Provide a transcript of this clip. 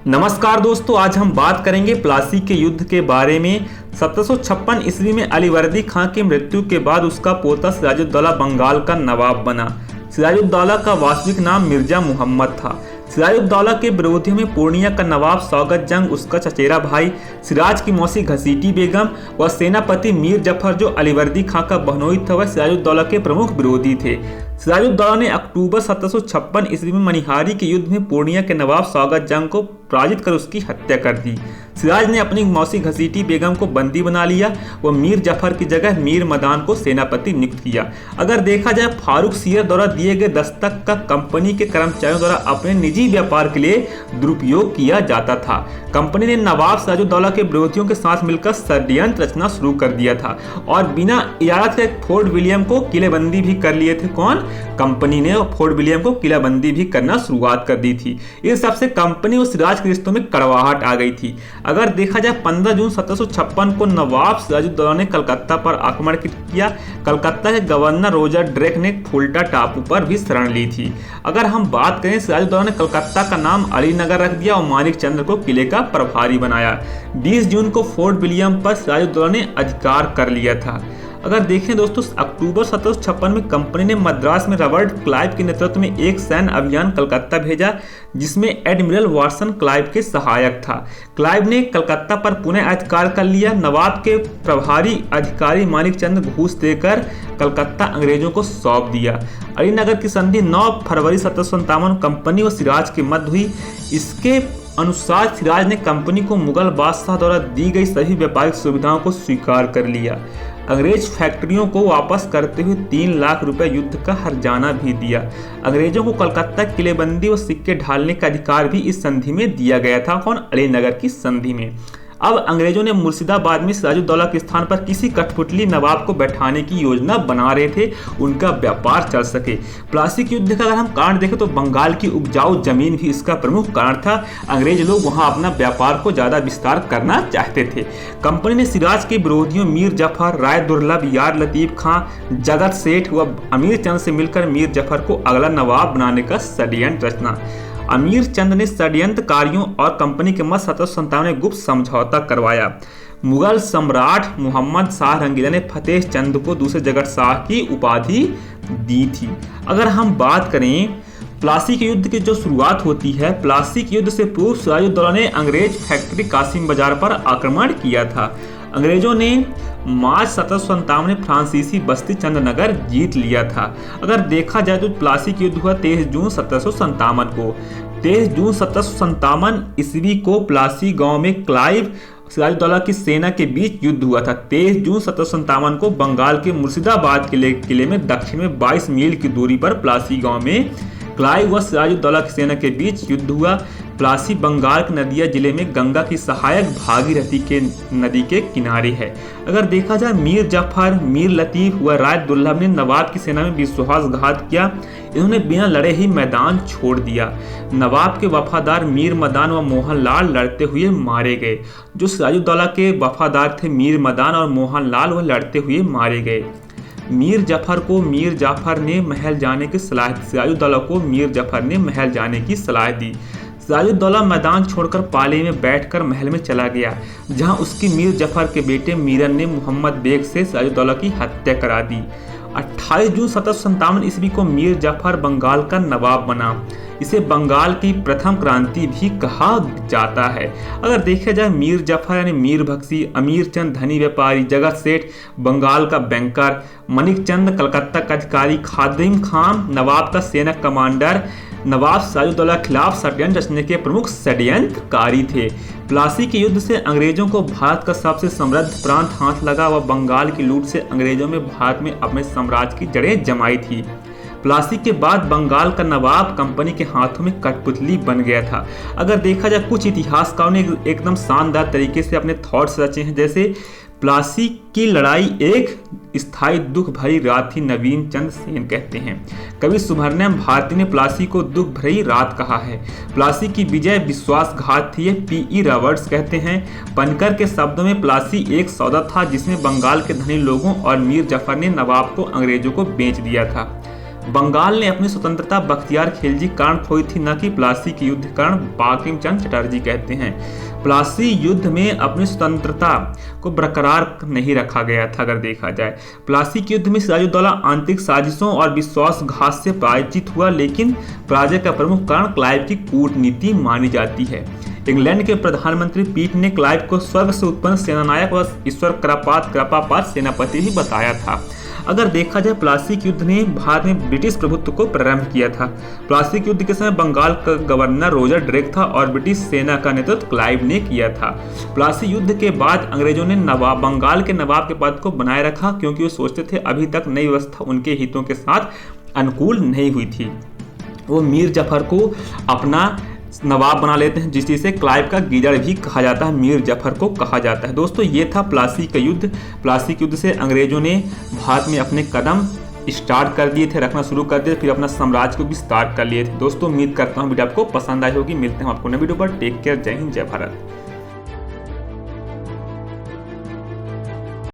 नमस्कार दोस्तों, आज हम बात करेंगे प्लासी के युद्ध के बारे में। 1756 ईस्वी में अलीवर्दी खां की मृत्यु के बाद उसका पोता सिराजुद्दौला बंगाल का नवाब बना। सिराजुद्दौला का वास्तविक नाम मिर्जा मुहम्मद था। सिराजुद्दौला के विरोधियों में पूर्णिया का नवाब सौगत जंग, उसका चचेरा भाई, सिराज की मौसी घसीटी बेगम व सेनापति मीर जफर जो अलीवर्दी खां का बहनोई था, वह सिराजुद्दौला के प्रमुख विरोधी थे। सिराजुद्दौला ने अक्टूबर 1756 ईस्वी में मनिहारी के युद्ध में पूर्णिया के नवाब सौगत जंग को पराजित कर उसकी हत्या कर दी। सिराज ने अपनी मौसी घसीटी बेगम को बंदी बना लिया व मीर जफर की जगह मीर मदान को सेनापति नियुक्त किया। अगर देखा जाए, फारूक सीरत द्वारा दिए गए दस्तक का कंपनी के कर्मचारियों द्वारा अपने निजी व्यापार के लिए दुरुपयोग किया जाता था। कंपनी ने नवाब सिराजुद्दौला के विरोधियों के साथ मिलकर षड्यंत्र रचना शुरू कर दिया था और बिना इजाजत के फोर्ट विलियम को किलेबंदी भी कर लिए थे। कौन? कंपनी ने फोर्ट विलियम को किलाबंदी भी करना शुरुआत कर दी थी। इन सबसे कंपनी और सिराज के रिश्तों में कड़वाहट आ गई थी। अगर देखा जाए, 15 जून 1756 को नवाब सिराजुद्दौला ने कलकत्ता पर आक्रमण किया। कलकत्ता के गवर्नर रॉजर ड्रेक ने फुल्टा टापू पर भी शरण ली थी। अगर हम बात करें, सिराजुद्दौला ने कलकत्ता का नाम अलीनगर रख दिया और मानिक चंद्र को किले का प्रभारी बनाया। 20 जून को फोर्ट विलियम पर सिराजुद्दौला ने अधिकार कर लिया था। अगर देखें दोस्तों, अक्टूबर 1756 में कंपनी ने मद्रास में रॉबर्ट क्लाइव के नेतृत्व में एक सैन्य अभियान कलकत्ता भेजा, जिसमें एडमिरल वाटसन क्लाइव के सहायक था। क्लाइव ने कलकत्ता पर पुनः अधिकार कर लिया। नवाब के प्रभारी अधिकारी मानिक चंद्र घूस देकर कलकत्ता अंग्रेजों को सौंप दिया। अलीनगर की संधि 9 फरवरी 1757 कंपनी और सिराज के मध्य हुई। इसके अनुसार सिराज ने कंपनी को मुगल बादशाह द्वारा दी गई सभी व्यापारिक सुविधाओं को स्वीकार कर लिया। अंग्रेज फैक्ट्रियों को वापस करते हुए 3 लाख रुपए युद्ध का हर्जाना भी दिया। अंग्रेजों को कलकत्ता किलेबंदी और सिक्के ढालने का अधिकार भी इस संधि में दिया गया था। कौन? अलीनगर की संधि में। अब अंग्रेजों ने मुर्शिदाबाद में सिराजुद्दौला के स्थान पर किसी कठपुतली नवाब को बैठाने की योजना बना रहे थे, उनका व्यापार चल सके। प्लासी के युद्ध का अगर हम कारण देखें तो बंगाल की उपजाऊ जमीन भी इसका प्रमुख कारण था। अंग्रेज लोग वहां अपना व्यापार को ज्यादा विस्तार करना चाहते थे। कंपनी ने सिराज के विरोधियों मीर जफर, राय दुर्लभ, यार लतीफ खां, जगत सेठ व अमीर चंद से मिलकर मीर जफर को अगला नवाब बनाने का षड्यंत्र रचना। अमीर चंद ने षड्यंत्रकारियों और कंपनी के मध्य 1757 में गुप्त समझौता करवाया। मुगल सम्राट मोहम्मद शाह रंगीला ने फतेह चंद को दूसरे जगत शाह की उपाधि दी थी। अगर हम बात करें प्लासी के युद्ध की जो शुरुआत होती है, प्लासी के युद्ध से पूर्व सिराजुद्दौला ने अंग्रेज फैक्ट्री कासिम बाजार पर आक्रमण किया था। अंग्रेजों ने मार्च 1757 में फ्रांसीसी बस्ती चंद्रनगर जीत लिया था। अगर देखा जाए तो प्लासी का युद्ध हुआ 23 जून 1757 को। 23 जून 1757 ईस्वी को प्लासी गांव में क्लाइव सिराजुद्दौला की सेना के बीच युद्ध हुआ था। 23 जून 1757 को बंगाल के मुर्शिदाबाद किले में दक्षिण में 22 मील की दूरी पर प्लासी गांव में क्लाइव व सिराजुद्दौला की सेना के बीच युद्ध हुआ। प्लासी बंगाल के नदिया जिले में गंगा की सहायक भागीरथी के नदी के किनारे है। अगर देखा जाए, मीर जफर, मीर लतीफ व राय दुर्लभ ने नवाब की सेना में विश्वासघात किया। इन्होंने बिना लड़े ही मैदान छोड़ दिया। नवाब के वफादार मीर मदान व मोहनलाल लड़ते हुए मारे गए। जो सिराजुद्दौला के वफादार थे मीर मदान और मोहनलाल, वह लड़ते हुए मारे गए। मीर जफर को मीर जाफर ने महल जाने की सलाह दी। सिराजुद्दौला को मीर जफर ने महल जाने की सलाह दी। सिराजुद्दौला मैदान छोड़कर पाले में बैठकर महल में चला गया, जहां उसकी मीर जफर के बेटे मीरन ने मोहम्मद बेग से सिराजुद्दौला की हत्या करा दी। 28 जून 1757 ईस्वी को मीर जफर बंगाल का नवाब बना। इसे बंगाल की प्रथम क्रांति भी कहा जाता है। अगर देखा जाए, मीर जफर यानी मीर बख्शी, अमीर चंद धनी व्यापारी, जगत सेठ बंगाल का बैंकर, मनिक चंद कलकत्ता का अधिकारी, खादिम खान नवाब का सेना कमांडर, नवाब सिराजुद्दौला के खिलाफ षड्यंत्र रचने के प्रमुख षड्यंत्रकारी थे। प्लासी के युद्ध से अंग्रेजों को भारत का सबसे समृद्ध प्रांत हाथ लगा व बंगाल की लूट से अंग्रेजों में भारत में अपने साम्राज्य की जड़ें जमाई थी। प्लासी के बाद बंगाल का नवाब कंपनी के हाथों में कठपुतली बन गया था। अगर देखा जाए, कुछ इतिहासकारों ने एकदम शानदार तरीके से अपने थॉट्स रचे हैं। जैसे प्लासी की लड़ाई एक स्थायी दुख भरी रात थी, नवीन चंद्र सेन कहते हैं। कवि सुब्रह्मण्यम भारती ने प्लासी को दुख भरी रात कहा है। प्लासी की विजय विश्वासघात थी, P.E. रॉबर्ट्स कहते हैं। पनकर के शब्दों में प्लासी एक सौदा था जिसमें बंगाल के धनी लोगों और मीर जफर ने नवाब को अंग्रेजों को बेच दिया था। बंगाल ने अपनी स्वतंत्रता बख्तियार खिलजी कारण खोई थी, न कि प्लासी के युद्ध कारण, बंकिम चंद्र चटर्जी कहते हैं। प्लासी युद्ध में अपनी स्वतंत्रता को बरकरार नहीं रखा गया था। अगर देखा जाए, प्लासी के युद्ध में सिराजुद्दौला आंतरिक साजिशों और विश्वासघात से पराजित हुआ, लेकिन पराजय का प्रमुख कारण क्लाइव की कूटनीति मानी जाती है। इंग्लैंड के प्रधानमंत्री पीट ने क्लाइव को स्वर्ग से उत्पन्न सेनानायक व ईश्वर कृपापात सेनापति भी बताया था। अगर देखा जाए, प्लासी के युद्ध ने भारत में ब्रिटिश प्रभुत्व को प्रारंभ किया था। प्लासी के युद्ध के समय बंगाल का गवर्नर रॉजर ड्रेक था और ब्रिटिश सेना का नेतृत्व क्लाइव ने किया था। प्लासी युद्ध के बाद अंग्रेजों ने बंगाल के नवाब के पद को बनाए रखा, क्योंकि वो सोचते थे अभी तक नई व्यवस्था उनके हितों के साथ अनुकूल नहीं हुई थी। वो मीर जफर को अपना नवाब बना लेते हैं, जिसे क्लाइव का गीदड़ भी कहा जाता है, मीर जफर को कहा जाता है। दोस्तों, ये था प्लासी का युद्ध। प्लासी के युद्ध से अंग्रेजों ने भारत में अपने कदम स्टार्ट कर दिए थे, रखना शुरू कर दिए, फिर अपना साम्राज्य को विस्तार कर लिए थे। दोस्तों, उम्मीद करता हूँ वीडियो आपको पसंद आई होगी। मिलते हैं आपको नई वीडियो पर। टेक केयर, जय हिंद, जय भारत।